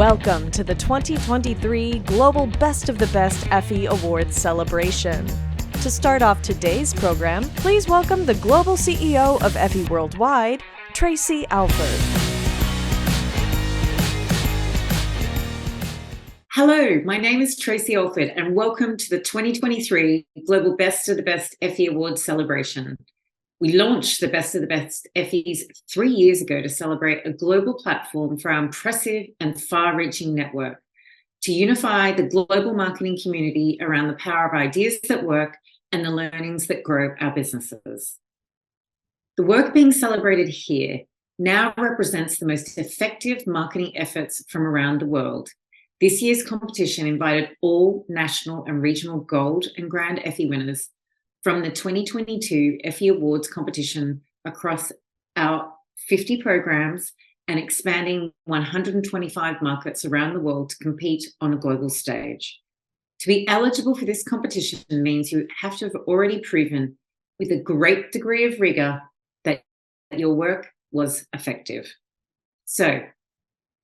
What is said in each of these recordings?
Welcome to the 2023 Global Best of the Best Effie Awards celebration. To start off today's program, please welcome the Global CEO of Effie Worldwide, Tracy Alford. Hello, my name is Tracy Alford, and welcome to the 2023 Global Best of the Best Effie Awards celebration. We launched the Best of the Best Effies 3 years ago to celebrate a global platform for our impressive and far-reaching network, to unify the global marketing community around the power of ideas that work and the learnings that grow our businesses. The work being celebrated here now represents the most effective marketing efforts from around the world. This year's competition invited all national and regional gold and grand Effie winners from the 2022 Effie Awards competition across our 50 programs and expanding 125 markets around the world to compete on a global stage. To be eligible for this competition means you have to have already proven with a great degree of rigor that your work was effective. So,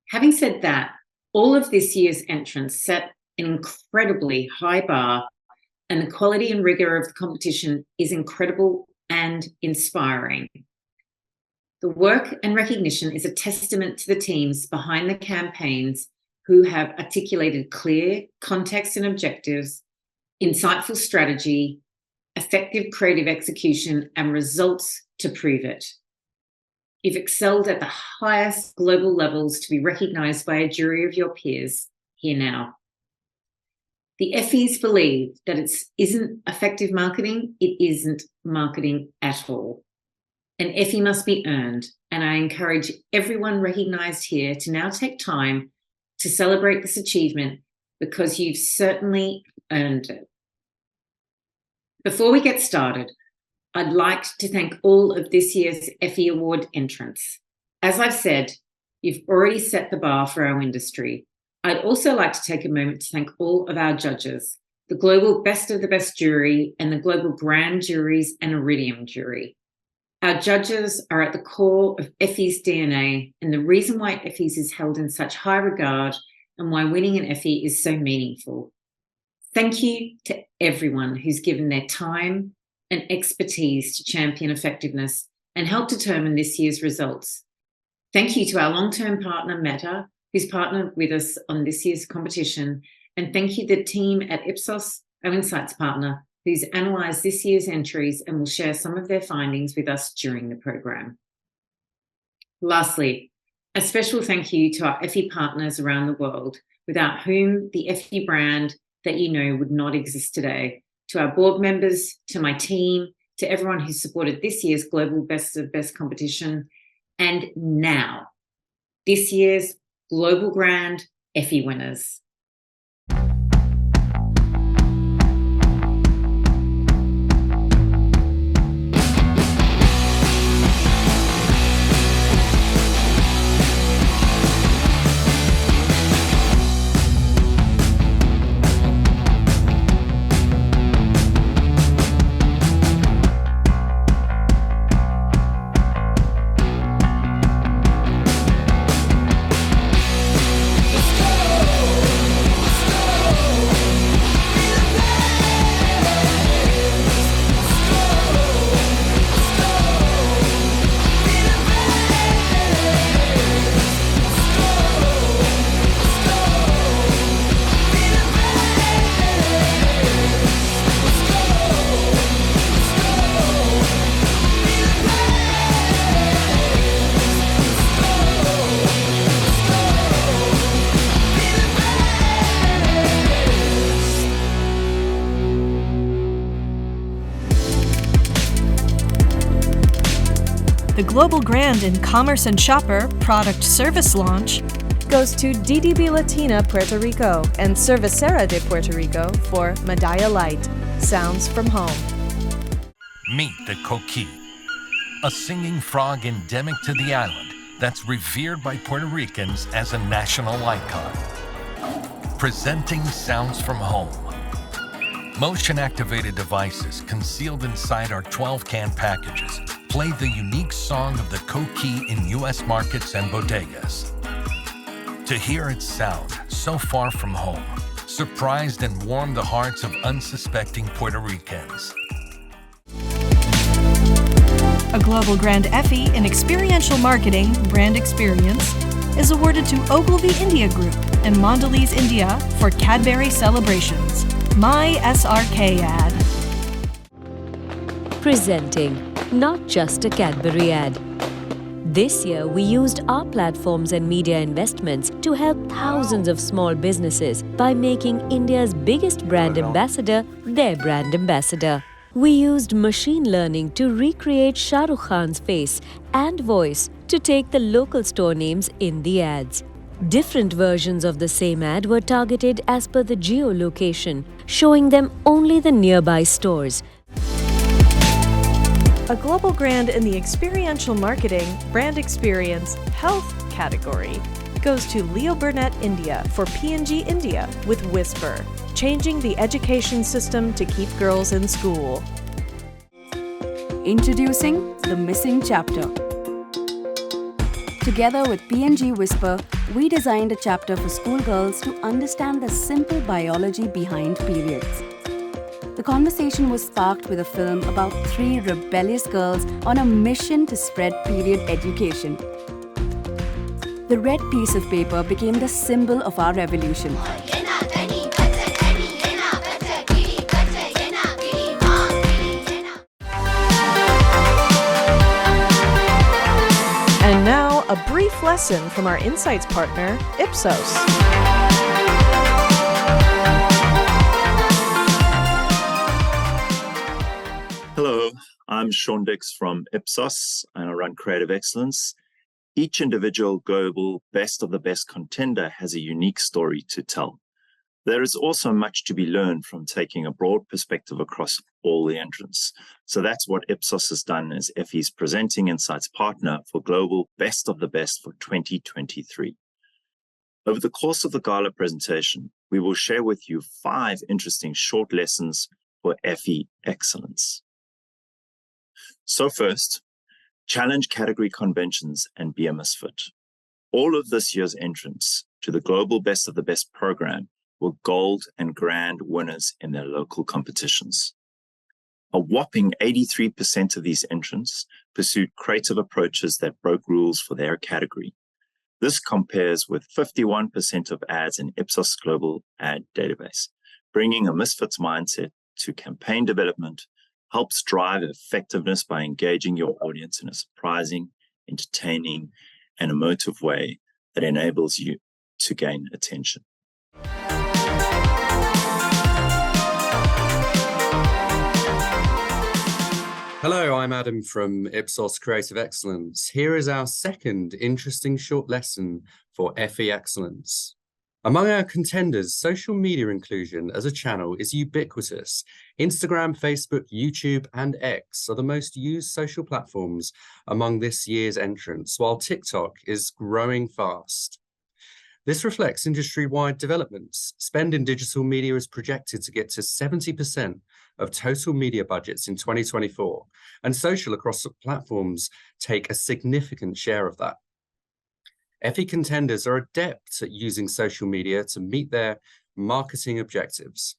having said that, all of this year's entrants set an incredibly high bar, and the quality and rigor of the competition is incredible and inspiring. The work and recognition is a testament to the teams behind the campaigns who have articulated clear context and objectives, insightful strategy, effective creative execution, and results to prove it. You've excelled at the highest global levels to be recognized by a jury of your peers here now. The Effies believe that it isn't effective marketing, it isn't marketing at all. An Effie must be earned, and I encourage everyone recognized here to now take time to celebrate this achievement because you've certainly earned it. Before we get started, I'd like to thank all of this year's Effie Award entrants. As I've said, you've already set the bar for our industry. I'd also like to take a moment to thank all of our judges, the Global Best of the Best jury and the Global Grand juries and Iridium jury. Our judges are at the core of Effie's DNA and the reason why Effie's is held in such high regard and why winning an Effie is so meaningful. Thank you to everyone who's given their time and expertise to champion effectiveness and help determine this year's results. Thank you to our long-term partner, Meta, who's partnered with us on this year's competition. And thank you to the team at Ipsos, our insights partner, who's analysed this year's entries and will share some of their findings with us during the program. Lastly, a special thank you to our Effie partners around the world, without whom the Effie brand that you know would not exist today. To our board members, to my team, to everyone who supported this year's Global Best of Best competition, and now, this year's Global Grand Effie winners. The Global Grand in Commerce and Shopper Product Service Launch goes to DDB Latina Puerto Rico and Cervecera de Puerto Rico for Medalla Light, Sounds from Home. Meet the coqui, a singing frog endemic to the island that's revered by Puerto Ricans as a national icon. Presenting Sounds from Home. Motion-activated devices concealed inside our 12-can packages play the unique song of the coqui in U.S. markets and bodegas. To hear its sound so far from home surprised and warmed the hearts of unsuspecting Puerto Ricans. A Global Grand Effie in Experiential Marketing Brand Experience is awarded to Ogilvy India Group and Mondelez India for Cadbury Celebrations. My SRK ad. Presenting Not Just a Cadbury Ad. This year, we used our platforms and media investments to help thousands of small businesses by making India's biggest brand ambassador their brand ambassador. We used machine learning to recreate Shah Rukh Khan's face and voice to take the local store names in the ads. Different versions of the same ad were targeted as per the geolocation, showing them only the nearby stores. A Global Grand in the Experiential Marketing Brand Experience Health category goes to Leo Burnett India for P&G India with Whisper, changing the education system to keep girls in school. Introducing The Missing Chapter. Together with P&G Whisper, we designed a chapter for schoolgirls to understand the simple biology behind periods. The conversation was sparked with a film about 3 rebellious girls on a mission to spread period education. The red piece of paper became the symbol of our revolution. And now, a brief lesson from our Insights partner, Ipsos. Hello, I'm Sean Dix from Ipsos, and I run Creative Excellence. Each individual global best of the best contender has a unique story to tell. There is also much to be learned from taking a broad perspective across all the entrants. So that's what Ipsos has done as Effie's presenting insights partner for Global Best of the Best for 2023. Over the course of the gala presentation, we will share with you 5 interesting short lessons for Effie excellence. So first, challenge category conventions and be a misfit. All of this year's entrants to the Global Best of the Best program were gold and grand winners in their local competitions. A whopping 83% of these entrants pursued creative approaches that broke rules for their category. This compares with 51% of ads in Ipsos Global Ad Database. Bringing a misfits mindset to campaign development helps drive effectiveness by engaging your audience in a surprising, entertaining, and emotive way that enables you to gain attention. Hello, I'm Adam from Ipsos Creative Excellence. Here is our second interesting short lesson for Effie Excellence. Among our contenders, social media inclusion as a channel is ubiquitous. Instagram, Facebook, YouTube, and X are the most used social platforms among this year's entrants, while TikTok is growing fast. This reflects industry-wide developments. Spend in digital media is projected to get to 70% of total media budgets in 2024, and social across platforms take a significant share of that. Effie contenders are adept at using social media to meet their marketing objectives.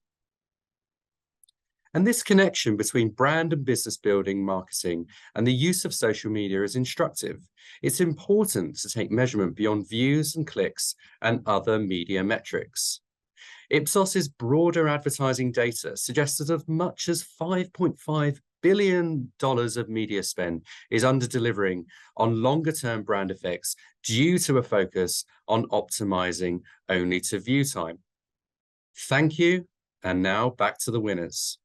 And this connection between brand and business building, marketing, and the use of social media is instructive. It's important to take measurement beyond views and clicks and other media metrics. Ipsos's broader advertising data suggests that as much as $5.5 billion of media spend is under-delivering on longer-term brand effects due to a focus on optimizing only to view time. Thank you, and now back to the winners.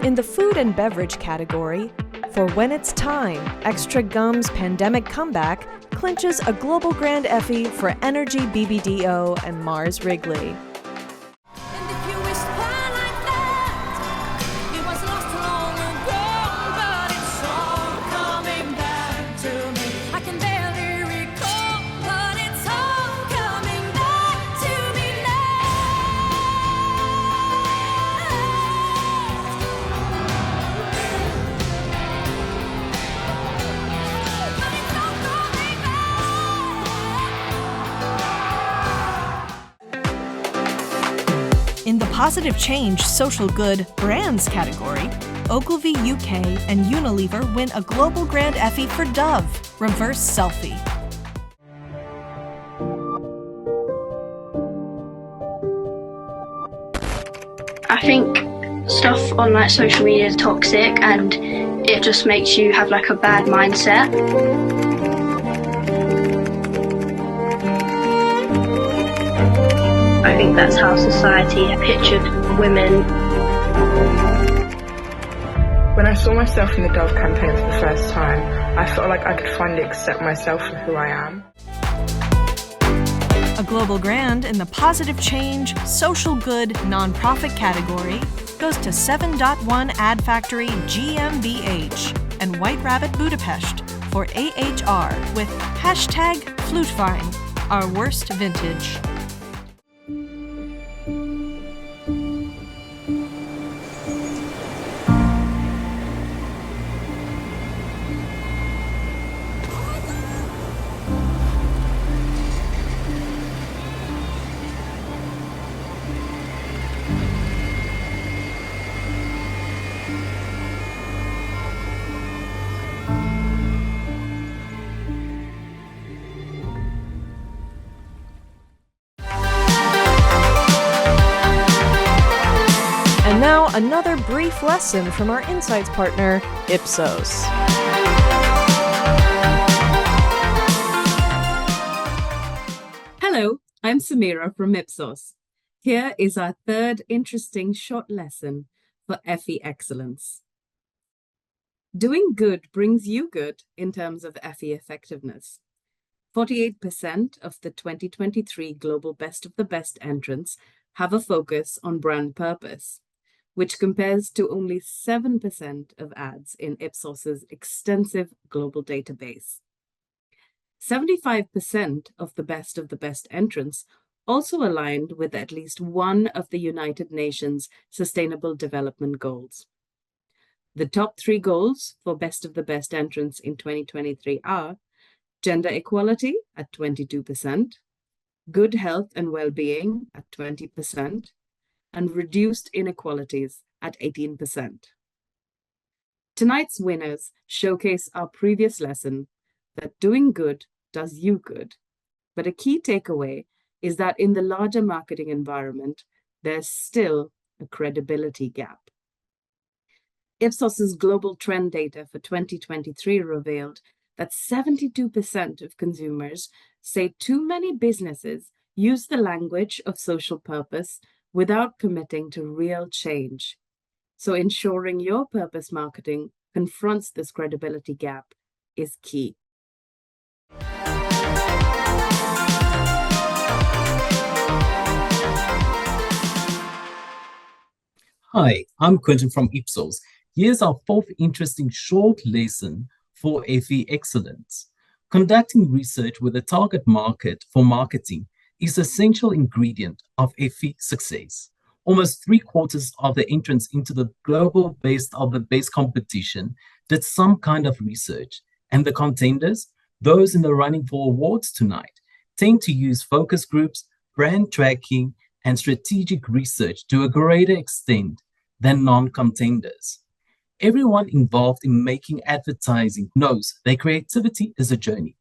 In the food and beverage category, for When It's Time, Extra Gum's pandemic comeback clinches a Global Grand Effie for Energy BBDO and Mars Wrigley. In the Positive Change Social Good Brands category, Ogilvy UK and Unilever win a Global Grand Effie for Dove, Reverse Selfie. I think stuff on like social media is toxic and it just makes you have like a bad mindset. I think that's how society pictured women. When I saw myself in the Dove campaign for the first time, I felt like I could finally accept myself for who I am. A Global Grand in the Positive Change Social Good Nonprofit category goes to 7.1 Ad Factory GmbH and White Rabbit Budapest for AHR with #FluteVine, our worst vintage. And now, another brief lesson from our insights partner, Ipsos. Hello, I'm Samira from Ipsos. Here is our third interesting short lesson for Effie Excellence. Doing good brings you good in terms of Effie effectiveness. 48% of the 2023 Global Best of the Best entrants have a focus on brand purpose, which compares to only 7% of ads in Ipsos's extensive global database. 75% of the best entrants also aligned with at least one of the United Nations Sustainable Development Goals. The top 3 goals for best of the best entrants in 2023 are gender equality at 22%, good health and well-being at 20%, and reduced inequalities at 18%. Tonight's winners showcase our previous lesson that doing good does you good, but a key takeaway is that in the larger marketing environment, there's still a credibility gap. Ipsos's global trend data for 2023 revealed that 72% of consumers say too many businesses use the language of social purpose without committing to real change. So ensuring your purpose marketing confronts this credibility gap is key. Hi, I'm Quentin from Ipsos. Here's our fourth interesting short lesson for Effie Excellence. Conducting research with a target market for marketing is an essential ingredient of Effie success. Almost 3/4 of the entrants into the global Best of the Best competition did some kind of research, and the contenders, those in the running for awards tonight, tend to use focus groups, brand tracking, and strategic research to a greater extent than non-contenders. Everyone involved in making advertising knows that creativity is a journey.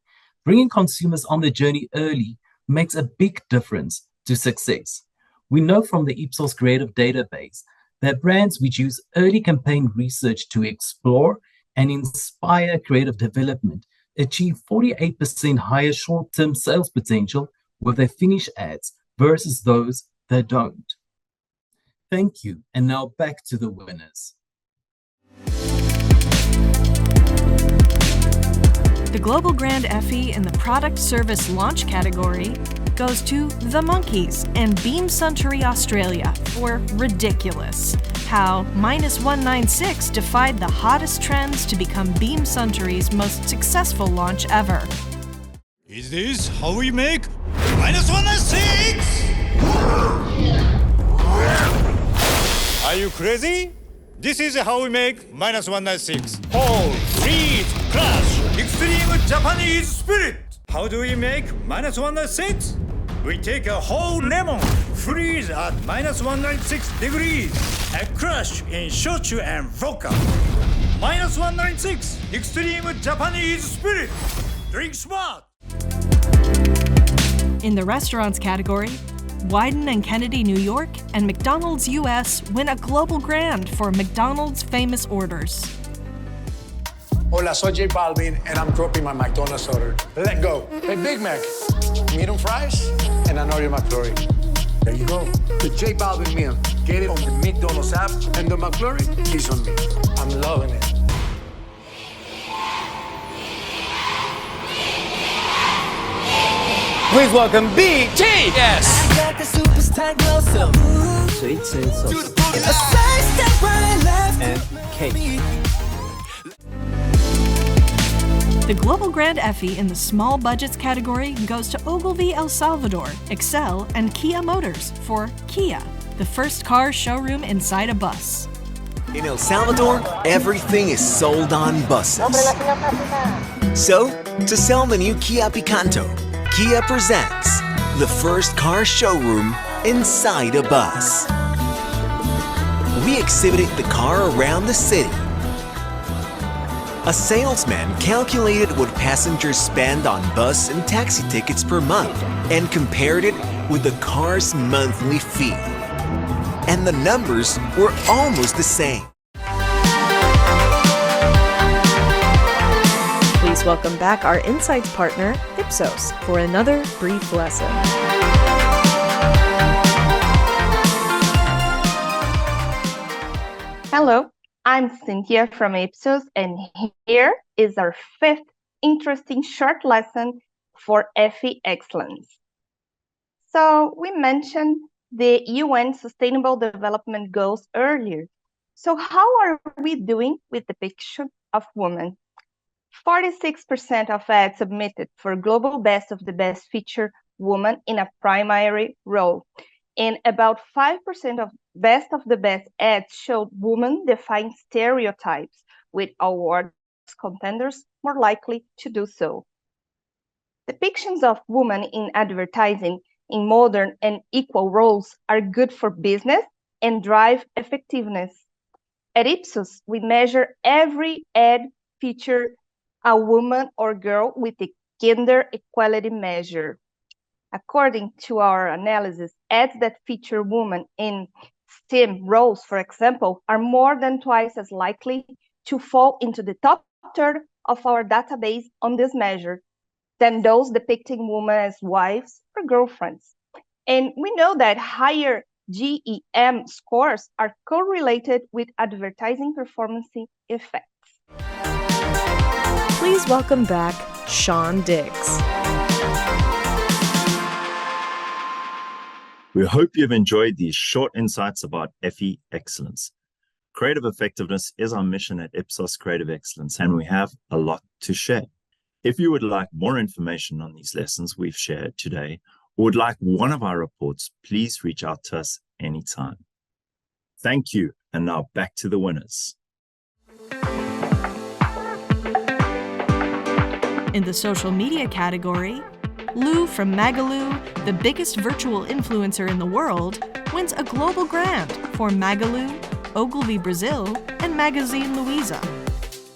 Bringing consumers on the journey early makes a big difference to success. We know from the Ipsos Creative Database that brands which use early campaign research to explore and inspire creative development achieve 48% higher short-term sales potential with their finished ads versus those that don't. Thank you, and now back to the winners. The Global Grand Effie in the Product Service Launch category goes to The Monkeys and Beam Suntory Australia for Ridiculous. How -196 defied the hottest trends to become Beam Suntory's most successful launch ever. Is this how we make -196? Are you crazy? This is how we make -196. Hold, freeze, crash, extreme Japanese spirit. How do we make -196? We take a whole lemon, freeze at -196 degrees, and crush in shochu and vodka. -196, extreme Japanese spirit. Drink smart. In the restaurants category, Wyden and Kennedy, New York, and McDonald's US win a global grand for McDonald's famous orders. Hola, soy J Balvin, and I'm dropping my McDonald's order. Let go. Hey, Big Mac, medium fries, and an Oreo McFlurry. There you go. The J Balvin meal. Get it on the McDonald's app, and the McFlurry is on me. I'm loving it. Please welcome BTS. Sweet sauce. And cake. The Global Grand Effie in the small budgets category goes to Ogilvy, El Salvador, Excel, and Kia Motors for Kia, the first car showroom inside a bus. In El Salvador, everything is sold on buses. So, to sell the new Kia Picanto, Kia presents the first car showroom inside a bus. We exhibited the car around the city. A salesman calculated what passengers spend on bus and taxi tickets per month and compared it with the car's monthly fee. And the numbers were almost the same. Please welcome back our Insights partner, Ipsos, for another brief lesson. Hello, I'm Cynthia from Ipsos, and here is our fifth interesting short lesson for Effie Excellence. So we mentioned the UN Sustainable Development Goals earlier. So how are we doing with depiction of women? 46% of ads submitted for Global Best of the Best feature woman in a primary role. And about 5% of Best of the Best ads showed women defying stereotypes, with awards contenders more likely to do so. Depictions of women in advertising in modern and equal roles are good for business and drive effectiveness. At Ipsos, we measure every ad feature a woman or girl with a gender equality measure. According to our analysis, ads that feature women in STEM roles, for example, are more than twice as likely to fall into the top third of our database on this measure than those depicting women as wives or girlfriends. And we know that higher GEM scores are correlated with advertising performance effects. Please welcome back Sean Dix. We hope you've enjoyed these short insights about Effie Excellence. Creative effectiveness is our mission at Ipsos Creative Excellence, and we have a lot to share. If you would like more information on these lessons we've shared today, or would like one of our reports, please reach out to us anytime. Thank you, and now back to the winners. In the social media category, Lou from Magalu, the biggest virtual influencer in the world, wins a global grant for Magalu, Ogilvy Brazil, and Magazine Luiza.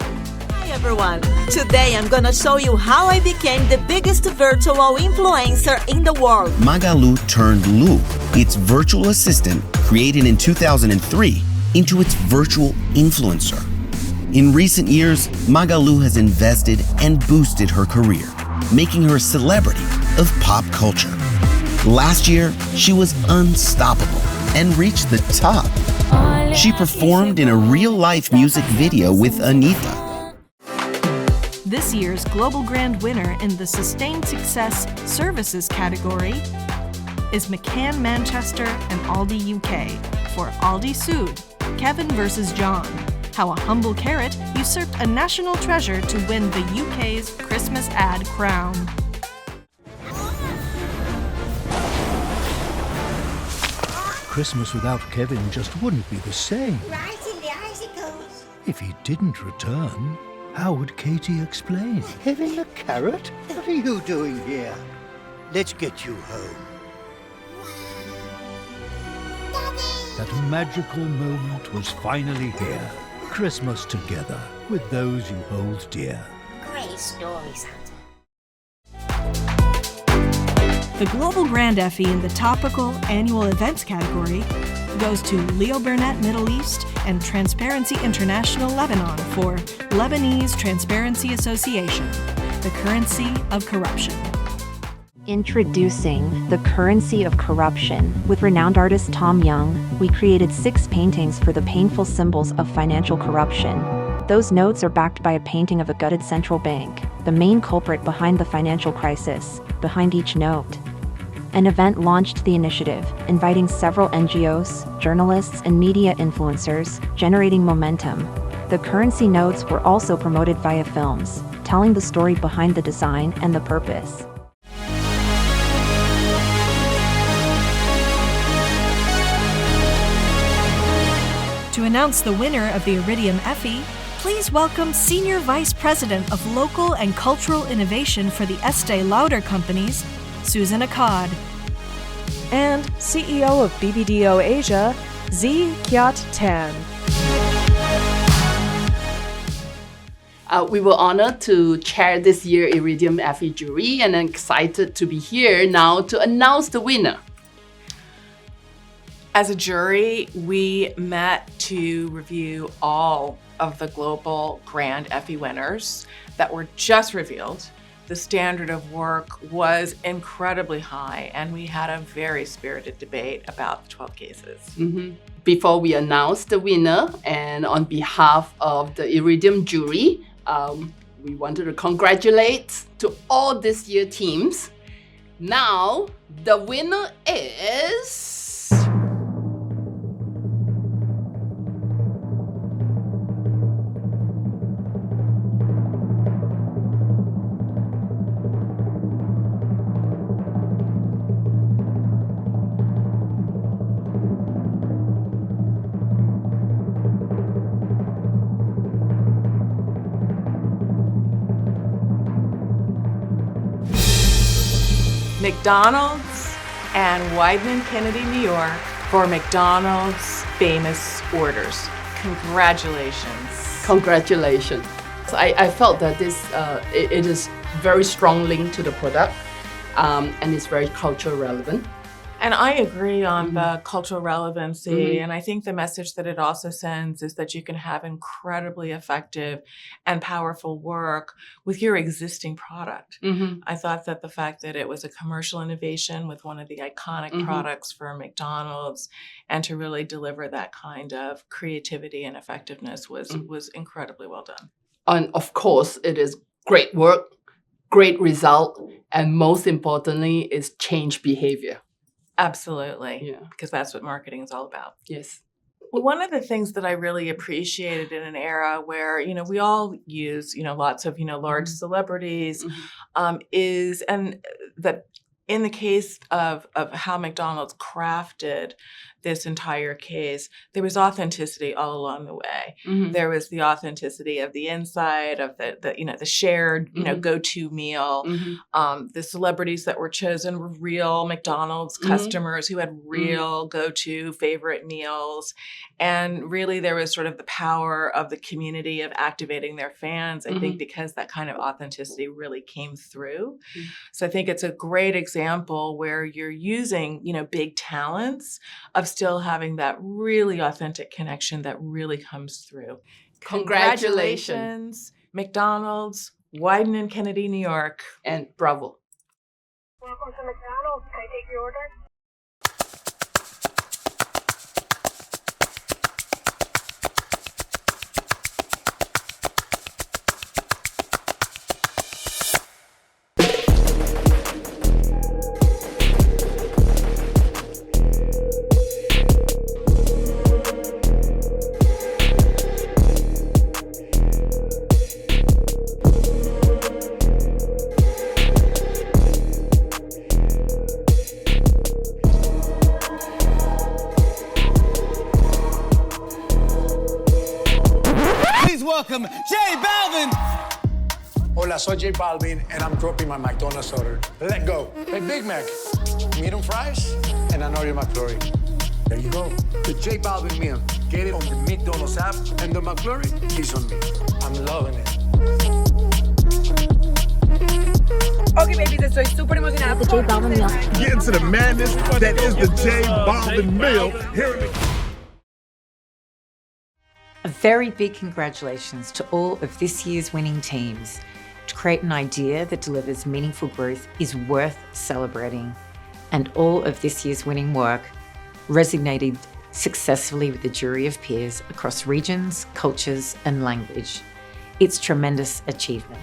Hi everyone! Today I'm gonna show you how I became the biggest virtual influencer in the world. Magalu turned Lou, its virtual assistant created in 2003, into its virtual influencer. In recent years, Magalu has invested and boosted her career, making her a celebrity of pop culture. Last year, she was unstoppable and reached the top. She performed in a real-life music video with Anitta. This year's Global Grand winner in the Sustained Success Services category is McCann Manchester and Aldi UK for Aldi Sued, Kevin vs. John. How a humble carrot usurped a national treasure to win the UK's Christmas ad crown. Christmas without Kevin just wouldn't be the same. Rising the icicles. If he didn't return, how would Katie explain? Kevin the carrot? What are you doing here? let's get you home. That magical moment was finally here. Christmas together with those you hold dear. Great story, Santa. The Global Grand Effie in the Topical Annual Events category goes to Leo Burnett Middle East and Transparency International Lebanon for Lebanese Transparency Association, the currency of corruption. Introducing The Currency of Corruption. With renowned artist Tom Young, we created 6 paintings for the painful symbols of financial corruption. Those notes are backed by a painting of a gutted central bank, the main culprit behind the financial crisis, behind each note. An event launched the initiative, inviting several NGOs, journalists, and media influencers, generating momentum. The currency notes were also promoted via films, telling the story behind the design and the purpose. To announce the winner of the Iridium Effie, please welcome Senior Vice President of Local and Cultural Innovation for the Estee Lauder Companies, Susan Akkad, and CEO of BBDO Asia, Z Kiat Tan. We were honored to chair this year's Iridium Effie jury and I'm excited to be here now to announce the winner. As a jury, we met to review all of the Global Grand Effie winners that were just revealed. The standard of work was incredibly high, and we had a very spirited debate about the 12 cases. Before we announce the winner, and on behalf of the Iridium jury, we wanted to congratulate to all this year teams. Now, the winner is... McDonald's and Wieden Kennedy, New York for McDonald's famous orders. Congratulations. Congratulations. I felt that this it is very strong link to the product and it's very cultural relevant. And I agree on the cultural relevancy. And I think the message that it also sends is that you can have incredibly effective and powerful work with your existing product. I thought that the fact that it was a commercial innovation with one of the iconic products for McDonald's and to really deliver that kind of creativity and effectiveness was incredibly well done. And of course, it is great work, great result, and most importantly is change behavior. Absolutely. Because that's what marketing is all about. Yes. Well, one of the things that I really appreciated in an era where, we all use, lots of, large celebrities is, and that in the case of how McDonald's crafted this entire case, there was authenticity all along the way. There was the authenticity of the inside of the shared, go-to meal. The celebrities that were chosen were real McDonald's customers who had real go-to favorite meals. And really there was sort of the power of the community of activating their fans, I think, because that kind of authenticity really came through. So I think it's a great example where you're using, big talents of still having that really authentic connection that really comes through. Congratulations, McDonald's, Wieden and Kennedy, New York. And bravo. Welcome to McDonald's. Can I take your order? Welcome, J Balvin! Hola, soy J Balvin, and I'm groping my McDonald's order. Let go. Hey, Big Mac, medium fries, and an Oreo McFlurry. There you go. The J Balvin meal. Get it on the McDonald's app, and the McFlurry is on me. I'm loving it. Ok, babies, estoy súper emocionada. The J Balvin meal. Get into the madness that is the J Balvin meal. Here it is. A very big congratulations to all of this year's winning teams. To create an idea that delivers meaningful growth is worth celebrating. And all of this year's winning work resonated successfully with a jury of peers across regions, cultures, and language. It's tremendous achievement.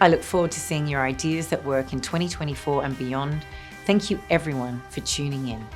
I look forward to seeing your ideas that work in 2024 and beyond. Thank you everyone for tuning in.